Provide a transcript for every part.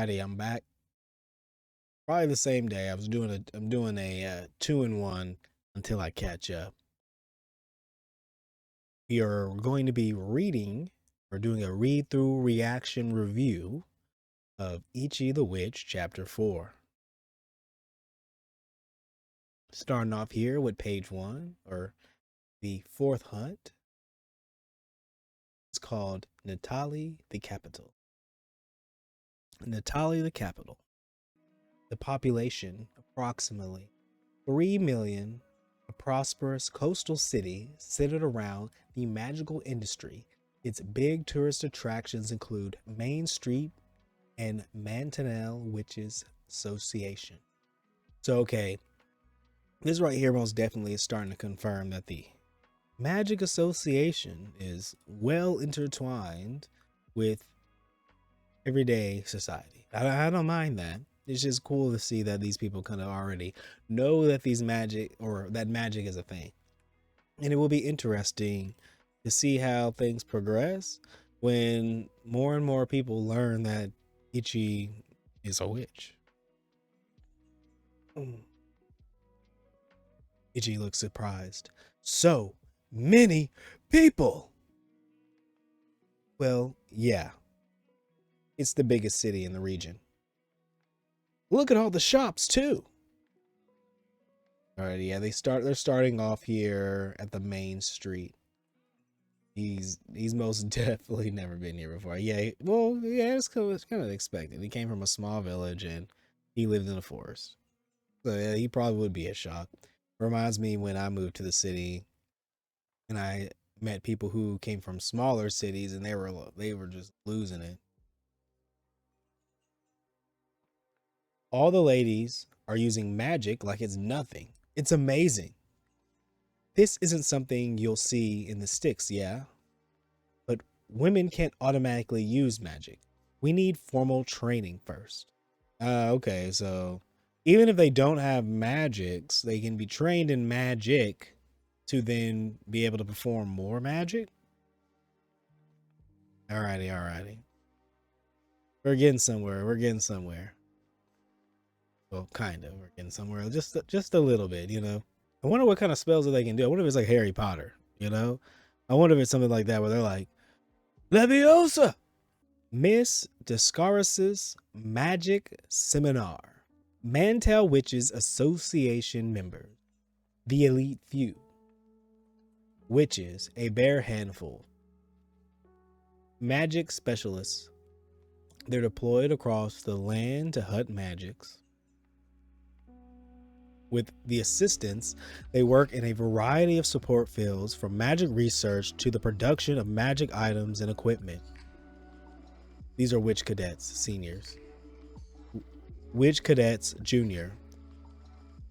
Alrighty, I'm back. Probably the same day. I'm doing a 2-in-1 until I catch up. We are going to be reading or doing a read-through reaction review of Ichi the Witch, Chapter 4. Starting off here with page 1, or the fourth hunt. It's called Natali the Capital. Natali the Capital. The population, approximately 3 million, a prosperous coastal city centered around the magical industry. Its big tourist attractions include Main Street and Mantanel Witches Association. So, okay, this right here most definitely is starting to confirm that the Magic Association is well intertwined with everyday society. I don't mind that. It's just cool to see that these people kind of already know that these magic or that magic is a thing. And it will be interesting to see how things progress when more and more people learn that Ichi is a witch. Ichi looks surprised. So many people. Well, yeah. It's the biggest city in the region. Look at all the shops too. All right, yeah, they're starting off here at the main street. He's most definitely never been here before. Yeah, well, yeah, it's kind of expected. He came from a small village and he lived in a forest. So yeah, he probably would be a shock. Reminds me when I moved to the city and I met people who came from smaller cities and they were just losing it. All the ladies are using magic like it's nothing. It's amazing. This isn't something you'll see in the sticks, yeah? But women can't automatically use magic. We need formal training first. Okay, so even if they don't have magics, they can be trained in magic to then be able to perform more magic? Alrighty. We're getting somewhere. Well, kind of. We're getting somewhere. Just a little bit, you know. I wonder what kind of spells that they can do. I wonder if it's like Harry Potter, you know? I wonder if it's something like that where they're like, Leviosa! Miss Descaris's Magic Seminar. Mantel Witches Association members. The elite few. Witches, a bare handful. Magic specialists. They're deployed across the land to hunt magics. With the assistants, they work in a variety of support fields from magic research to the production of magic items and equipment. These are Witch Cadets, seniors. Witch Cadets, junior.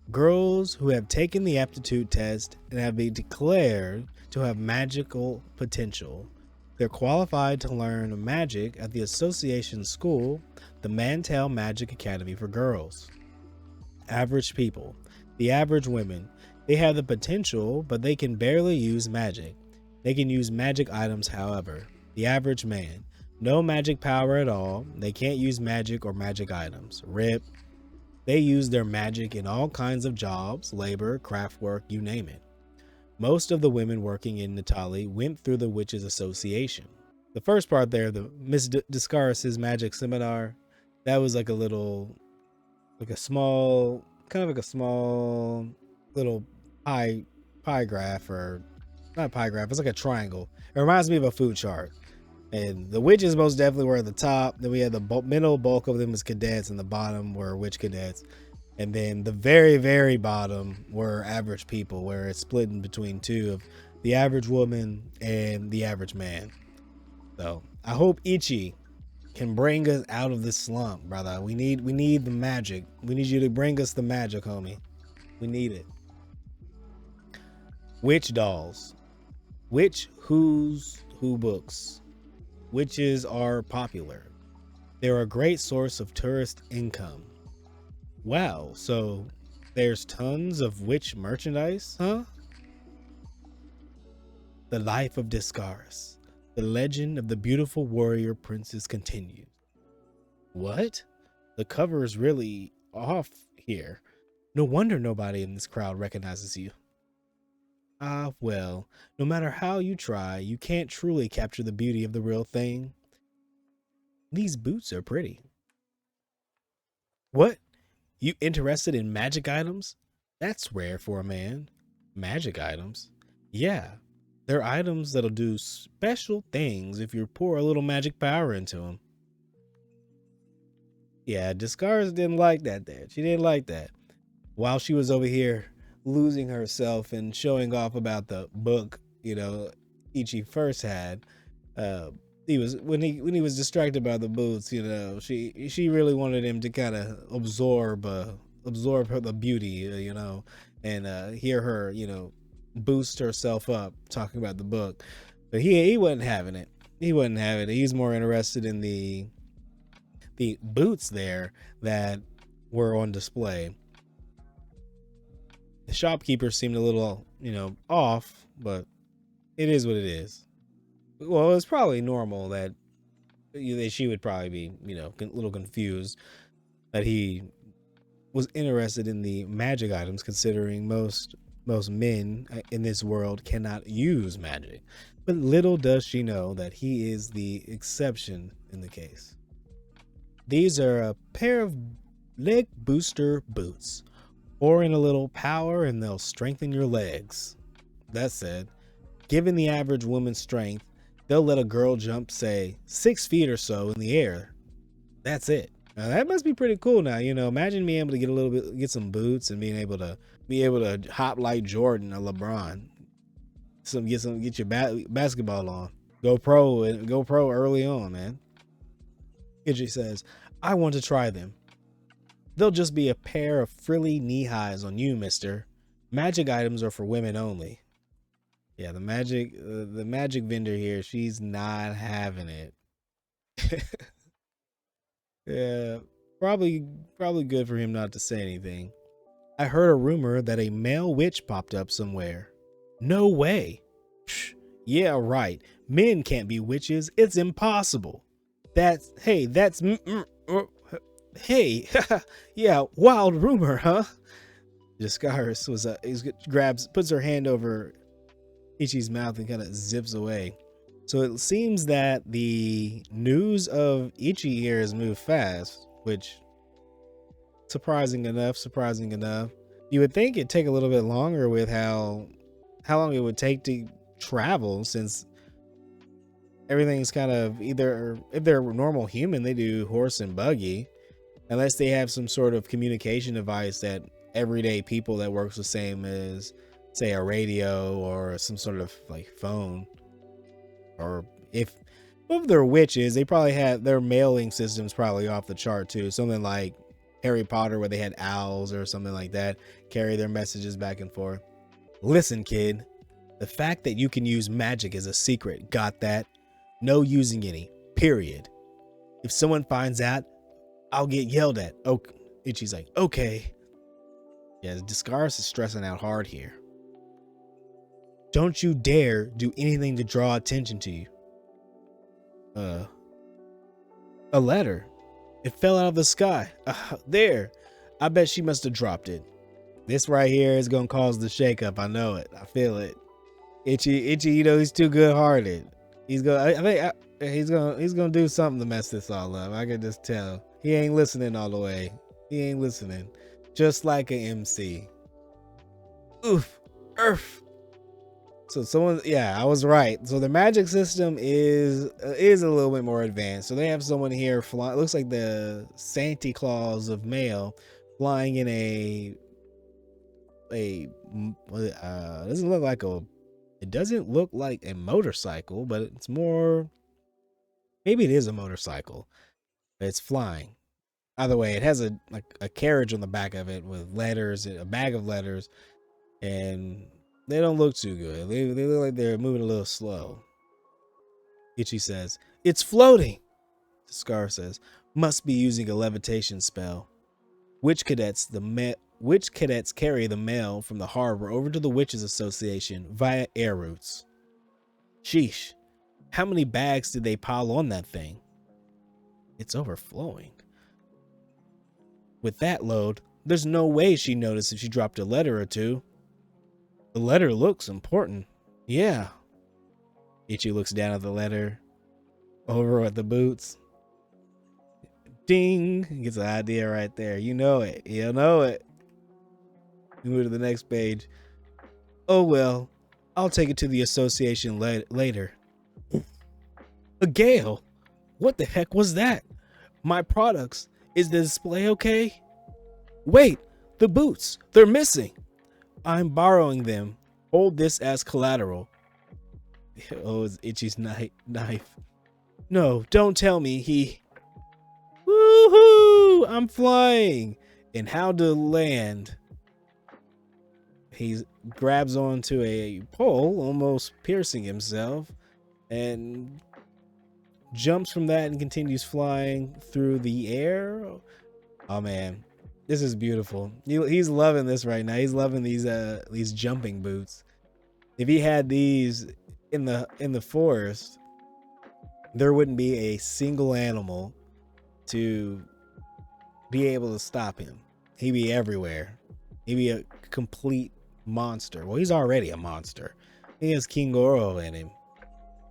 Girls who have taken the aptitude test and have been declared to have magical potential. They're qualified to learn magic at the association school, the Mantel Magic Academy for Girls. Average people. The average women, they have the potential, but they can barely use magic. They can use magic items, however. The average man, no magic power at all. They can't use magic or magic items. RIP. They use their magic in all kinds of jobs, labor, craft work, you name it. Most of the women working in Natali went through the Witches Association. The first part there, the Miss Descaris's Magic Seminar, that was like a little, like a small little pie graph, or not pie graph, it's like a triangle. It reminds me of a food chart. And the witches most definitely were at the top. Then we had the middle bulk of them as cadets, and the bottom were witch cadets. And then the very, very bottom were average people, where it's split in between two of the average woman and the average man. So I hope Ichi can bring us out of this slump, brother. We need the magic. We need you to bring us the magic, homie. We need it. Witch dolls. Who books. Witches are popular. They're a great source of tourist income. Wow, so there's tons of witch merchandise, huh? The life of Descaris. The legend of the beautiful warrior princess continues. What? The cover is really off here. No wonder nobody in this crowd recognizes you. Ah, well, no matter how you try, you can't truly capture the beauty of the real thing. These boots are pretty. What? You interested in magic items? That's rare for a man. Magic items? Yeah, they're items that'll do special things if you pour a little magic power into them. Yeah, Discars didn't like that there. She didn't like that. While she was over here losing herself and showing off about the book, Ichi first had, uh, he was when he was distracted by the boots, she really wanted him to kind of absorb her the beauty, and hear her, boost herself up talking about the book. But he wasn't having it. He wasn't having it. He's more interested in the boots there that were on display. The shopkeeper seemed a little, off, but it is what it is. Well, it's probably normal that she would probably be, a little confused that he was interested in the magic items, considering most men in this world cannot use magic. But little does she know that he is the exception in the case. These are a pair of leg booster boots. Pour in a little power and they'll strengthen your legs. That said, given the average woman's strength, they'll let a girl jump, say, 6 feet or so in the air. That's it. Now that must be pretty cool. Now, imagine being able to get some boots and being able to hop like Jordan or LeBron. Get your basketball on. Go pro early on, man. Ichi says, I want to try them. They'll just be a pair of frilly knee highs on you, mister. Magic items are for women only. Yeah, the magic vendor here, she's not having it. Yeah, probably good for him not to say anything. I heard a rumor that a male witch popped up somewhere. No way. Psh, yeah, right. Men can't be witches. It's impossible. Hey, yeah, wild rumor, huh? Discaris puts her hand over Ichi's mouth and kind of zips away. So it seems that the news of Ichi here has moved fast, which surprising enough. You would think it'd take a little bit longer with how long it would take to travel, since everything's kind of either, if they're a normal human, they do horse and buggy, unless they have some sort of communication device that everyday people that works the same as, say, a radio or some sort of like phone. Or if they're witches, they probably have their mailing systems probably off the chart too. Something like Harry Potter, where they had owls or something like that, carry their messages back and forth. Listen, kid, the fact that you can use magic is a secret. Got that? No using any, period. If someone finds out, I'll get yelled at. Oh, Ichi's like, okay. Yeah, Discaris is stressing out hard here. Don't you dare do anything to draw attention to you. A letter. It fell out of the sky. There. I bet she must have dropped it. This right here is gonna cause the shakeup. I know it. I feel it. Ichi, he's too good-hearted. He's gonna do something to mess this all up. I can just tell. He ain't listening all the way. He ain't listening. Just like an MC. Oof. Earth. So I was right. So the magic system is a little bit more advanced. So they have someone here flying. It looks like the Santa Claus of mail, flying in it doesn't look like a motorcycle, but it's more, maybe it is a motorcycle. It's flying. Either way, it has a carriage on the back of it with letters, a bag of letters, and they don't look too good. They look like they're moving a little slow. Ichi says, it's floating. Scar says, must be using a levitation spell. Witch cadets carry the mail from the harbor over to the Witches Association via air routes. Sheesh. How many bags did they pile on that thing? It's overflowing. With that load, there's no way she noticed if she dropped a letter or two. The letter looks important. Yeah. Ichi looks down at the letter, over at the boots. Ding! Gets an idea right there. You know it. You know it. We move to the next page. Oh well, I'll take it to the association later. A gale? What the heck was that? My products. Is the display okay? Wait, the boots. They're missing. I'm borrowing them. Hold this as collateral. Oh, it's Ichi's knife. No, don't tell me he... Woohoo! I'm flying. And how to land? He grabs onto a pole, almost piercing himself, and jumps from that and continues flying through the air. Oh man, this is beautiful. He's loving this right now. He's loving these jumping boots. If he had these in the forest, there wouldn't be a single animal to be able to stop him. He'd be everywhere. He'd be a complete monster. Well, he's already a monster. He has King Goro in him.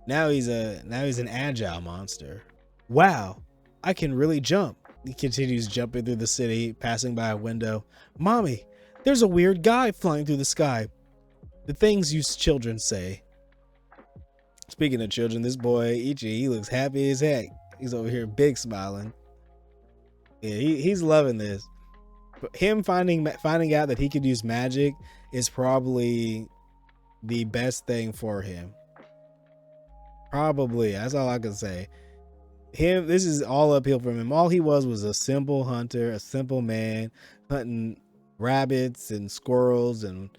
Now he's an agile monster. Wow, I can really jump. He continues jumping through the city, passing by a window. Mommy, there's a weird guy flying through the sky. The things you children say. Speaking of children, this boy Ichi, he looks happy as heck. He's over here big smiling. Yeah, he's loving this. But him finding out that he could use magic is probably the best thing for him. Probably, that's all I can say. This is all uphill from him. All he was a simple hunter, a simple man, hunting rabbits and squirrels and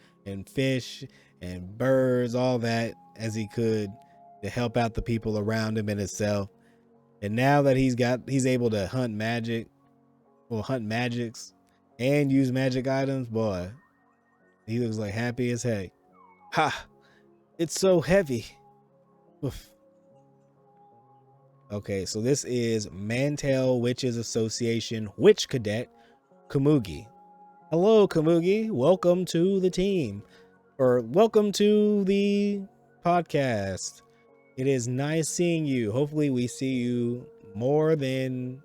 fish and birds, all that as he could to help out the people around him and himself. And now that he's able to hunt magics and use magic items, boy, he looks like happy as heck. Ha! It's so heavy. Oof. Okay, so this is Mantel Witches Association Witch Cadet Komugi. Hello, Komugi. Welcome to the team. Or welcome to the podcast. It is nice seeing you. Hopefully we see you more than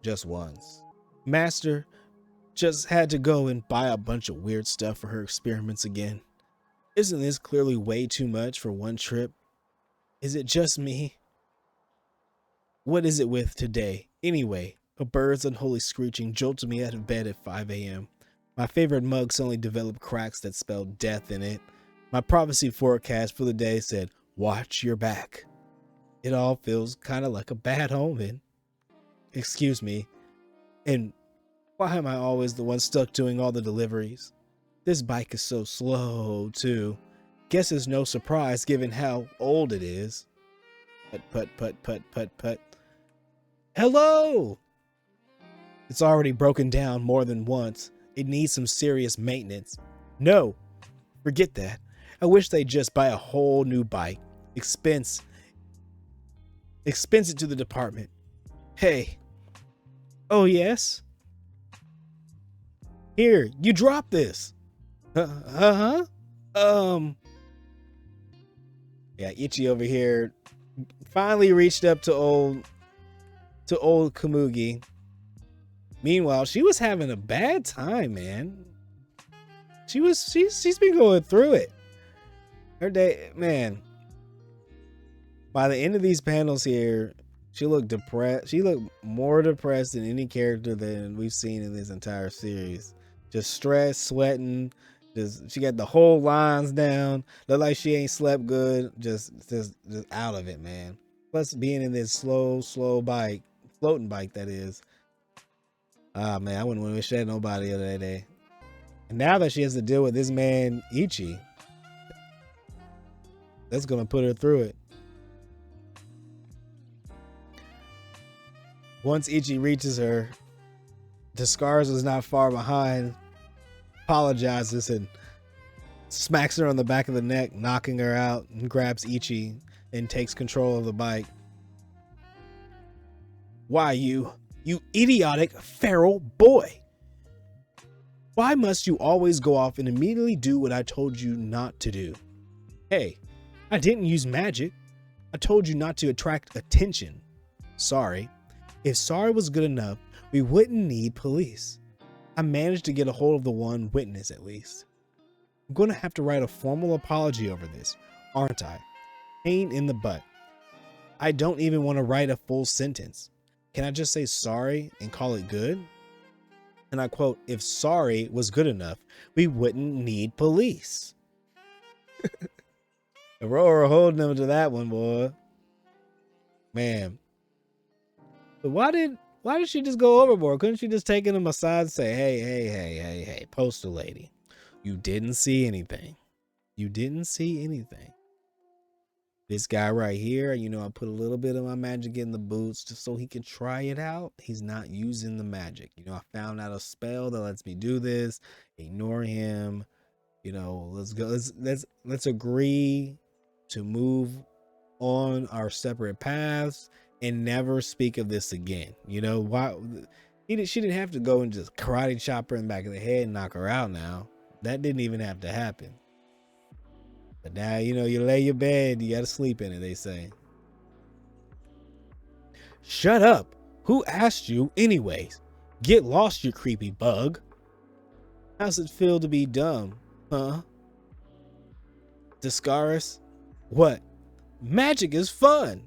just once. Master just had to go and buy a bunch of weird stuff for her experiments again. Isn't this clearly way too much for one trip? Is it just me? What is it with today? Anyway, a bird's unholy screeching jolted me out of bed at 5 a.m. My favorite mug suddenly developed cracks that spelled death in it. My prophecy forecast for the day said, watch your back. It all feels kind of like a bad omen. Excuse me. And why am I always the one stuck doing all the deliveries? This bike is so slow, too. Guess it's no surprise given how old it is. Put. Hello! It's already broken down more than once. It needs some serious maintenance. No, forget that. I wish they'd just buy a whole new bike. Expense it to the department. Hey. Oh, yes? Here, you drop this. Yeah, Ichi over here finally reached up to old Komugi. Meanwhile, she was having a bad time, man. She's been going through it. Her day, man. By the end of these panels here, she looked depressed. She looked more depressed than any character than we've seen in this entire series. Just stressed, sweating. She got the whole lines down. Looked like she ain't slept good. Just out of it, man. Plus being in this slow bike, floating bike that is. Ah man, I wouldn't wish that on nobody the other day. And now that she has to deal with this man Ichi, that's gonna put her through it. Once Ichi reaches her, Descars is not far behind, apologizes and smacks her on the back of the neck, knocking her out, and grabs Ichi and takes control of the bike. Why you? You idiotic feral boy. Why must you always go off and immediately do what I told you not to do? Hey, I didn't use magic. I told you not to attract attention. Sorry. If sorry was good enough, we wouldn't need police. I managed to get a hold of the one witness at least. I'm going to have to write a formal apology over this, aren't I? Pain in the butt. I don't even want to write a full sentence. Can I just say sorry and call it good? And I quote, if sorry was good enough, we wouldn't need police. Aurora holding them to that one, boy. Man. But why did she just go overboard? Couldn't she just take him aside and say, hey, postal lady, you didn't see anything. You didn't see anything. This guy right here, I put a little bit of my magic in the boots just so he can try it out. He's not using the magic. I found out a spell that lets me do this. Ignore him. Let's go. Let's agree to move on our separate paths and never speak of this again. Why? She didn't have to go and just karate chop her in the back of the head and knock her out now. That didn't even have to happen. But now, you lay your bed, you got to sleep in it, they say. Shut up. Who asked you anyways? Get lost, you creepy bug. How's it feel to be dumb, huh? Discaris? What? Magic is fun.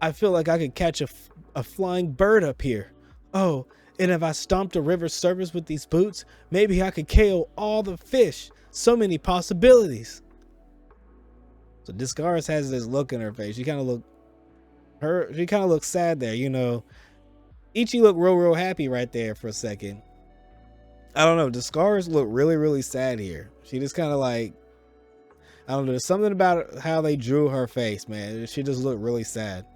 I feel like I could catch a flying bird up here. Oh, and if I stomped a river surface with these boots, maybe I could KO all the fish. So many possibilities. So Discaris has this look in her face. She kind of looks sad there, Ichi looked real happy right there for a second. I don't know. Discaris looked really sad here. She just kind of like, I don't know. There's something about how they drew her face, man. She just looked really sad.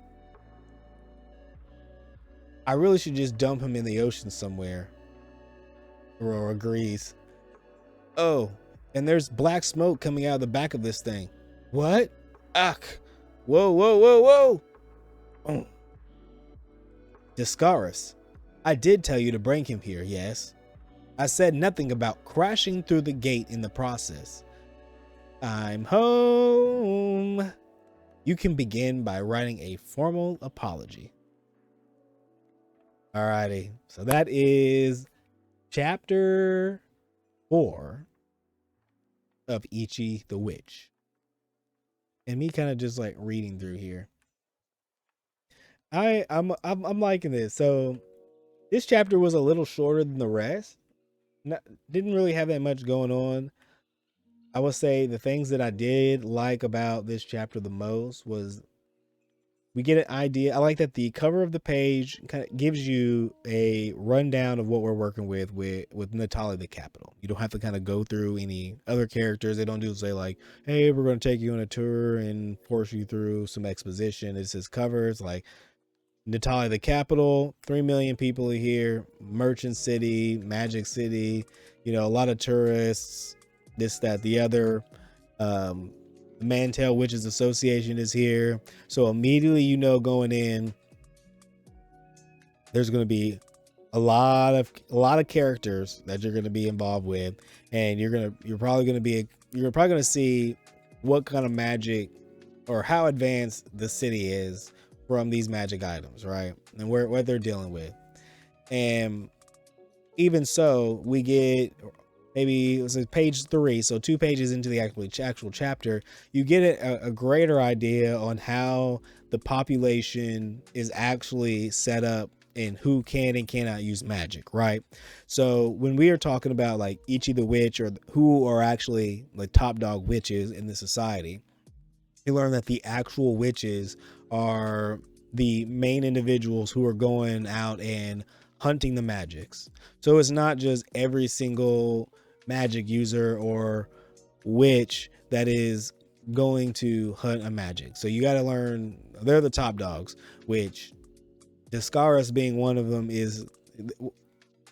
I really should just dump him in the ocean somewhere. Aurora agrees. Oh. And there's black smoke coming out of the back of this thing. What? Ugh. Whoa. Oh. Discaris, I did tell you to bring him here, yes. I said nothing about crashing through the gate in the process. I'm home. You can begin by writing a formal apology. Alrighty. So that is chapter 4. Of Ichi the Witch. And me kind of just like reading through here. I'm liking this. So this chapter was a little shorter than the rest. Didn't really have that much going on. I would say the things that I did like about this chapter the most was we get an idea. I like that the cover of the page kind of gives you a rundown of what we're working with Natalia the Capital. You don't have to kind of go through any other characters. They don't do say like, hey, we're going to take you on a tour and force you through some exposition. It's just covers like Natalia the Capital, 3 million people are here, Merchant City, Magic City, a lot of tourists, this, that, the other. Mantel Witches Association is here. So immediately, going in, there's going to be a lot of characters that you're going to be involved with, and you're probably going to see what kind of magic or how advanced the city is from these magic items, right? And what they're dealing with. And even so, we get maybe it was page 3, so 2 pages into the actual chapter, you get a greater idea on how the population is actually set up and who can and cannot use magic, right? So when we are talking about like Ichi the Witch or who are actually like top dog witches in the society, you learn that the actual witches are the main individuals who are going out and hunting the magics. So it's not just every single magic user or witch that is going to hunt a magic. So you got to learn they're the top dogs, which Discaris being one of them is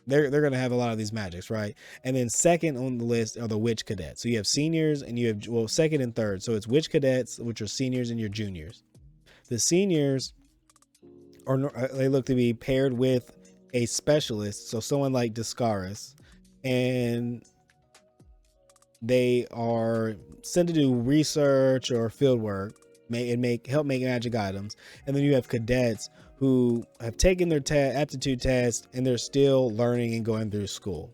they're going to have a lot of these magics, right? And then second on the list are the witch cadets. So you have seniors and you have second and third. So it's witch cadets, which are seniors, and your juniors. The seniors they look to be paired with a specialist, so someone like Discaris, and they are sent to do research or field work, help make magic items. And then you have cadets who have taken their aptitude test and they're still learning and going through school,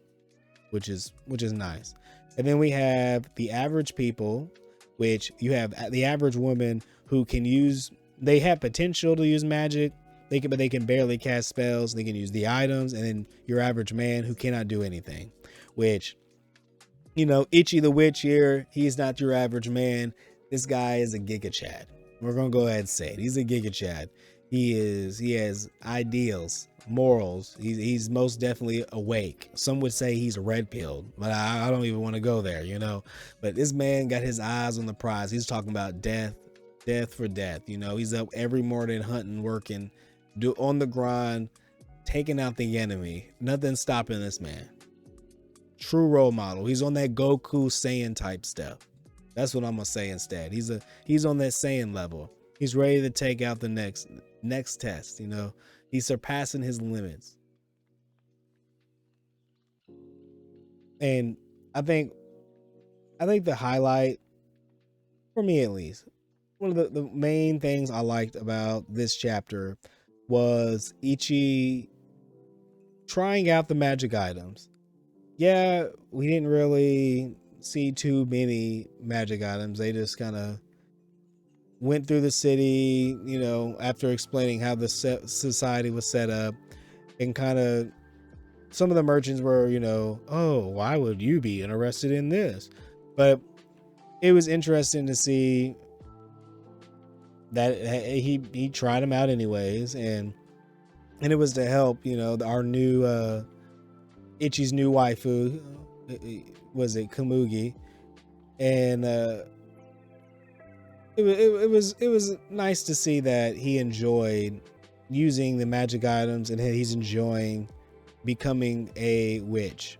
which is nice. And then we have the average people, which you have the average woman who can use, they have potential to use magic, but they can barely cast spells. They can use the items. And then your average man who cannot do anything, which, you know, Ichi the Witch here, he's not your average man. This guy is a Giga Chad. We're gonna go ahead and say it. He's a Giga Chad. He has ideals, morals. He's most definitely awake. Some would say he's red pilled, but I don't even want to go there, you know. But this man got his eyes on the prize. He's talking about death for death. You know, he's up every morning hunting, working, on the grind, taking out the enemy. Nothing stopping this man. True role model. He's on that Goku Saiyan type stuff. That's what I'm gonna say instead. He's on that Saiyan level. He's ready to take out the next test. You know, he's surpassing his limits. And I think the highlight, for me at least, one of the main things I liked about this chapter was Ichi trying out the magic items. Yeah, we didn't really see too many magic items. They just kind of went through the city, you know, after explaining how the society was set up, and kind of some of the merchants were, you know, oh, why would you be interested in this? But it was interesting to see that he tried them out anyways, and it was to help, you know, our new Ichi's new waifu, was it Kamugi, and it was nice to see that he enjoyed using the magic items and he's enjoying becoming a witch.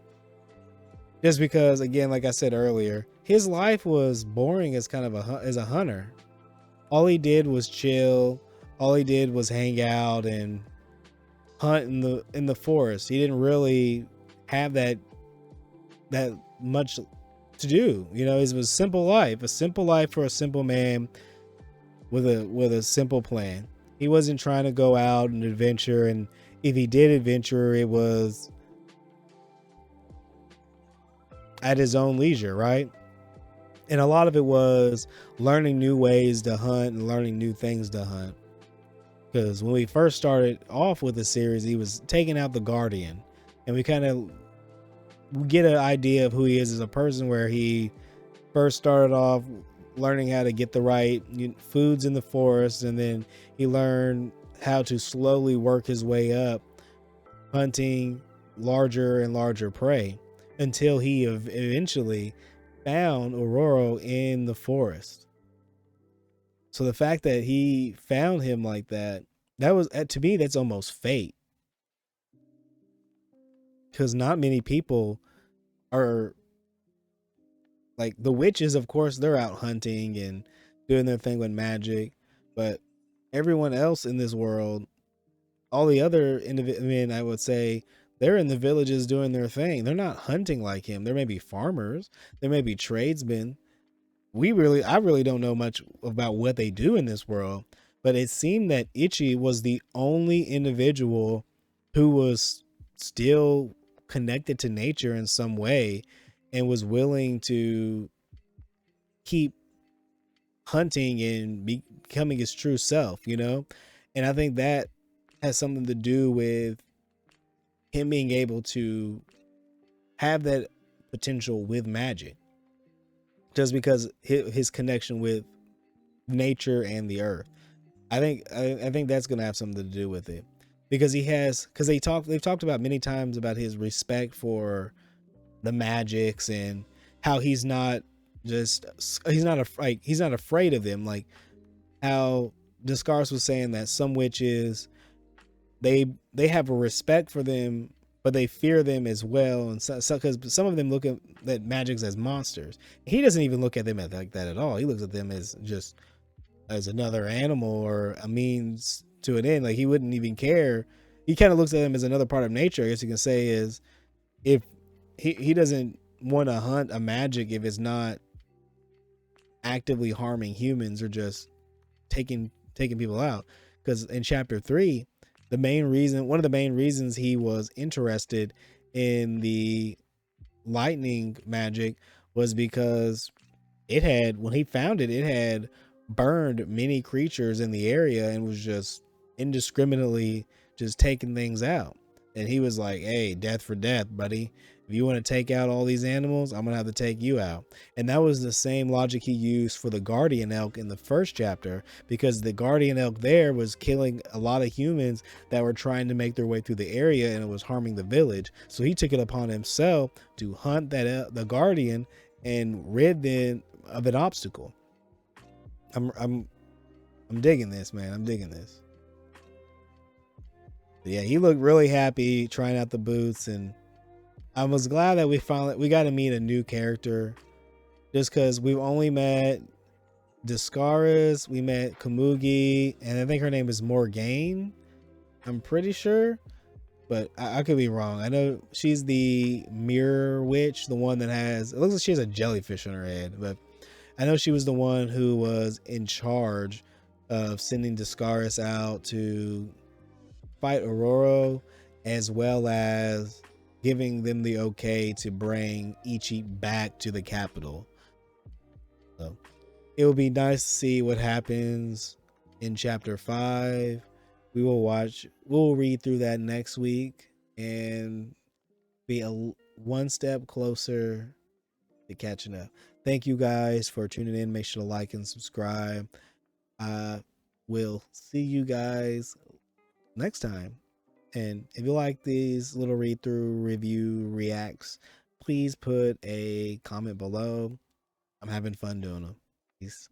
Just because, again, like I said earlier, his life was boring as kind of as a hunter. All he did was chill. All he did was hang out and hunt in the forest. He didn't really have that much to do. You know, it was a simple life for a simple man with a simple plan. He wasn't trying to go out and adventure, and if he did adventure, it was at his own leisure, right? And a lot of it was learning new ways to hunt and learning new things to hunt. Because when we first started off with the series, he was taking out the Guardian, and we kind of get an idea of who he is as a person, where he first started off learning how to get the right foods in the forest, and then he learned how to slowly work his way up, hunting larger and larger prey, until he eventually found Aurora in the forest. So the fact that he found him like that was, to me, that's almost fate. Because not many people are like the witches. Of course, they're out hunting and doing their thing with magic, but everyone else in this world, all the other men, I would say, they're in the villages doing their thing. They're not hunting like him. There may be farmers, there may be tradesmen. I really don't know much about what they do in this world, but it seemed that Ichi was the only individual who was still connected to nature in some way and was willing to keep hunting and becoming his true self, you know? And I think that has something to do with him being able to have that potential with magic, just because his connection with nature and the earth. I think that's going to have something to do with it, because they've talked about many times about his respect for the magics and how he's not afraid of them. Like how Descartes was saying that some witches, they have a respect for them, but they fear them as well. And so because some of them look at magics as monsters. He doesn't even look at them like that at all. He looks at them as just as another animal or a means to an end. Like he wouldn't even care. He kind of looks at him as another part of nature, I guess you can say, is if he doesn't want to hunt a magic if it's not actively harming humans or just taking people out. Because in chapter 3, one of the main reasons he was interested in the lightning magic was because when he found it had burned many creatures in the area and was just indiscriminately just taking things out. And he was like, hey, death for death, buddy. If you want to take out all these animals, I'm gonna have to take you out. And that was the same logic he used for the guardian elk in the first chapter, because the guardian elk there was killing a lot of humans that were trying to make their way through the area, and it was harming the village. So he took it upon himself to hunt the guardian and rid them of an obstacle. I'm digging this, man. I'm digging this. But yeah, he looked really happy trying out the boots, and I was glad that we got to meet a new character, just because we've only met Discaris, we met Kamugi, and I think her name is Morgane. I'm pretty sure, but I could be wrong. I know she's the mirror witch, the one that it looks like she has a jellyfish on her head, but I know she was the one who was in charge of sending Discaris out to fight Aurora, as well as giving them the okay to bring Ichi back to the capital. So it will be nice to see what happens in chapter 5. We'll read through that next week and be one step closer to catching up. Thank you guys for tuning in. Make sure to like and subscribe. We'll see you guys next time. And if you like these little read through review reacts, please put a comment below. I'm having fun doing them. Peace.